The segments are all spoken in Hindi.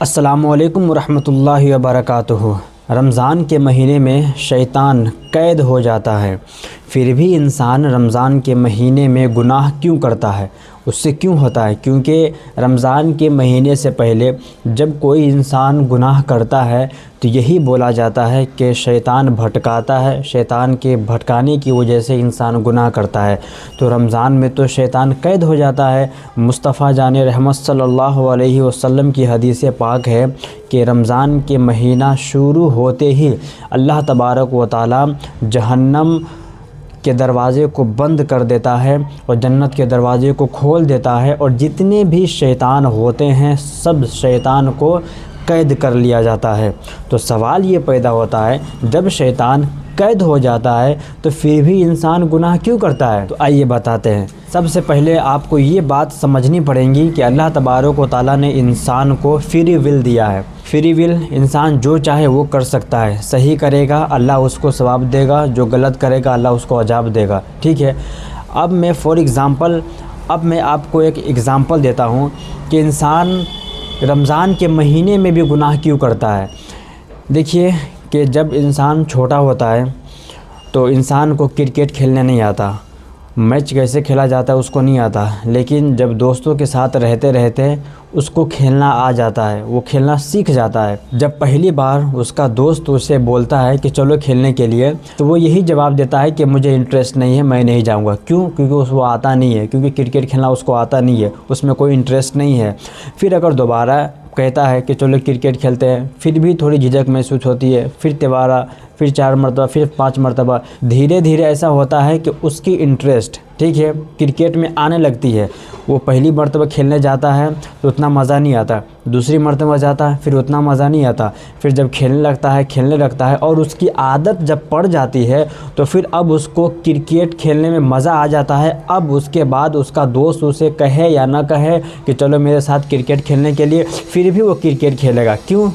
अस्सलामुअलैकुम वरहमतुल्लाहि वबरकातुहू। रमज़ान के महीने में शैतान कैद हो जाता है, फिर भी इंसान रमज़ान के महीने में गुनाह क्यों करता है, उससे क्यों होता है? क्योंकि रमज़ान के महीने से पहले जब कोई इंसान गुनाह करता है तो यही बोला जाता है कि शैतान भटकाता है, शैतान के भटकाने की वजह से इंसान गुनाह करता है। तो रमज़ान में तो शैतान कैद हो जाता है। मुस्तफ़ा जाने रहमत सल्लल्लाहु अलैहि वसल्लम की हदीस पाक है कि रमज़ान के महीना शुरू होते ही अल्लाह तबारक व तआला जहन्नम के दरवाज़े को बंद कर देता है और जन्नत के दरवाज़े को खोल देता है, और जितने भी शैतान होते हैं सब शैतान को कैद कर लिया जाता है। तो सवाल ये पैदा होता है, जब शैतान कैद हो जाता है तो फिर भी इंसान गुनाह क्यों करता है? तो आइए बताते हैं। सबसे पहले आपको ये बात समझनी पड़ेगी कि अल्लाह तबारक व तआला ने इंसान को फ्री विल दिया है। फ्री विल, इंसान जो चाहे वो कर सकता है। सही करेगा अल्लाह उसको सवाब देगा, जो गलत करेगा अल्लाह उसको अजाब देगा। ठीक है। अब मैं आपको एक एग्ज़ाम्पल देता हूँ कि इंसान रमज़ान के महीने में भी गुनाह क्यों करता है। देखिए कि जब इंसान छोटा होता है तो इंसान को क्रिकेट खेलने नहीं आता, मैच कैसे खेला जाता है उसको नहीं आता, लेकिन जब दोस्तों के साथ रहते रहते उसको खेलना आ जाता है, वो खेलना सीख जाता है। जब पहली बार उसका दोस्त उसे बोलता है कि चलो खेलने के लिए, तो वो यही जवाब देता है कि मुझे इंटरेस्ट नहीं है, मैं नहीं जाऊंगा। क्यों? क्योंकि उसको आता नहीं है, क्योंकि क्रिकेट खेलना उसको आता नहीं है, उसमें कोई इंटरेस्ट नहीं है। फिर अगर दोबारा कहता है कि चलो क्रिकेट खेलते हैं, फिर भी थोड़ी झिझक महसूस होती है, फिर दोबारा, फिर 4 मरतबा, फिर 5 मरतबा, धीरे धीरे ऐसा होता है कि उसकी इंटरेस्ट, ठीक है, क्रिकेट में आने लगती है। वो पहली मरतबा खेलने जाता है तो उतना मज़ा नहीं आता, दूसरी मरतबा जाता है फिर उतना मज़ा नहीं आता, फिर जब खेलने लगता है और उसकी आदत जब पड़ जाती है तो फिर अब उसको क्रिकेट खेलने में मज़ा आ जाता है। अब उसके बाद उसका दोस्त उसे कहे या ना कहे कि चलो मेरे साथ क्रिकेट खेलने के लिए, फिर भी वो क्रिकेट खेलेगा। क्यों?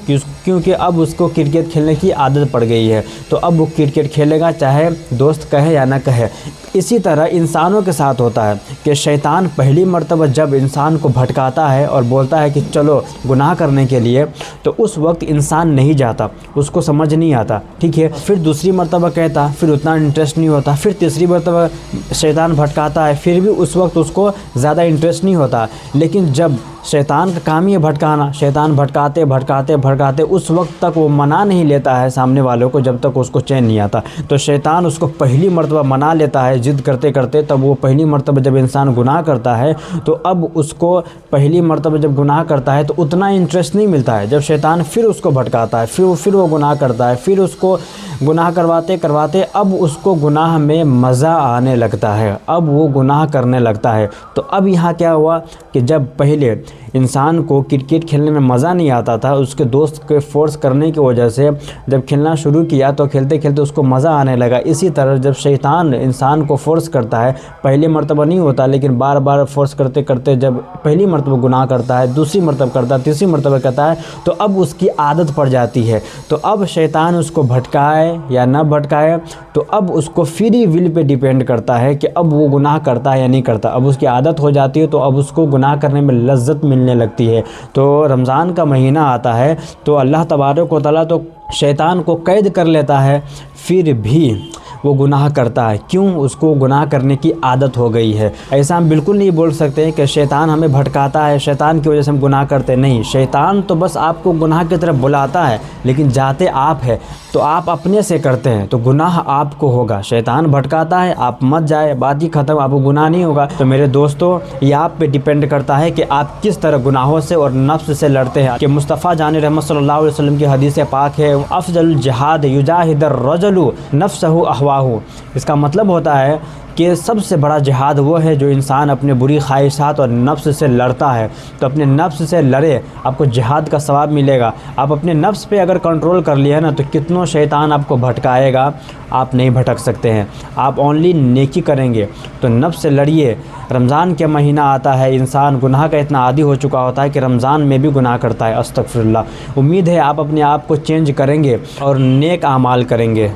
क्योंकि अब उसको क्रिकेट खेलने की आदत पड़ गई है, तो अब वो क्रिकेट खेलेगा चाहे दोस्त कहे या ना कहे। इसी तरह इंसानों के साथ होता है कि शैतान पहली मरतबा जब इंसान को भटकाता है और बोलता है कि चलो गुनाह करने के लिए, तो उस वक्त इंसान नहीं जाता, उसको समझ नहीं आता। ठीक है। फिर दूसरी मरतबा कहता, फिर उतना इंटरेस्ट नहीं होता, फिर तीसरी मरतबा शैतान भटकाता है, फिर भी उस वक्त उसको ज़्यादा इंटरेस्ट नहीं होता। लेकिन जब शैतान का काम ही है भटकाना, शैतान भटकाते उस वक्त तक वो मना नहीं लेता है सामने वालों को, जब तक उसको चैन नहीं आता। तो शैतान उसको पहली मरतबा मना लेता है जिद करते करते, तब वो पहली मरतबा जब इंसान गुनाह करता है तो अब उसको पहली मरतबा जब गुनाह करता है तो उतना इंटरेस्ट नहीं मिलता है। जब शैतान फिर उसको भटकाता है, फिर वो गुनाह करता है, फिर उसको गुनाह करवाते अब उसको गुनाह में मज़ा आने लगता है, अब वो गुनाह करने लगता है। तो अब यहाँ क्या हुआ कि जब पहले इंसान को क्रिकेट खेलने में मज़ा नहीं आता था, उसके दोस्त के फोर्स करने की वजह से जब खेलना शुरू किया तो खेलते खेलते उसको मज़ा आने लगा। इसी तरह जब शैतान इंसान को फोर्स करता है, पहली मरतबा नहीं होता लेकिन बार बार फोर्स करते करते जब पहली मरतबा गुनाह करता है, दूसरी मरतबा करता है, तीसरी मरतबा करता है, तो अब उसकी आदत पड़ जाती है। तो अब शैतान उसको भटकाए या ना भटकाए, तो अब उसको फ्री विल पे डिपेंड करता है कि अब वो गुनाह करता है या नहीं करता। अब उसकी आदत हो जाती है तो अब उसको गुनाह करने में लज्जत मिलने लगती है। तो रमज़ान का महीना आता है तो अल्लाह तबारक व तआला तो शैतान को कैद कर लेता है, फिर भी वो गुनाह करता है। क्यों? उसको गुनाह करने की आदत हो गई है। ऐसा हम बिल्कुल नहीं बोल सकते कि शैतान हमें भटकाता है, शैतान की वजह से हम गुनाह करते नहीं। शैतान तो बस आपको गुनाह की तरफ बुलाता है, लेकिन जाते आप है, तो आप अपने से करते हैं तो गुनाह आपको होगा। शैतान भटकाता है, आप मत जाए, बात ही ख़त्म, आपको गुनाह नहीं होगा। तो मेरे दोस्तों, ये आप पे डिपेंड करता है कि आप किस तरह गुनाहों से और नफ्स से लड़ते हैं। कि मुस्तफ़ा जाने रहमत सल्लल्लाहु अलैहि वसल्लम की हदीस पाक है, अफ़ज़लुल जिहाद युजाहिदुर रजुलु नफ्सहु अहवाहु। इसका मतलब होता है कि सबसे बड़ा जिहाद वो है जो इंसान अपने बुरी ख्वाहिशात और नफ्स से लड़ता है। तो अपने नफ्स से लड़े, आपको जिहाद का सवाब मिलेगा। आप अपने नफ्स पे अगर कंट्रोल कर लिया ना तो कितनों शैतान आपको भटकाएगा, आप नहीं भटक सकते हैं, आप ओनली नेकी करेंगे। तो नफ्स से लड़िए। रमज़ान के महीना आता है, इंसान गुनाह का इतना आदी हो चुका होता है कि रमज़ान में भी गुनाह करता है। अस्तगफिरुल्लाह। उम्मीद है आप अपने आप को चेंज करेंगे और नेक आमाल करेंगे।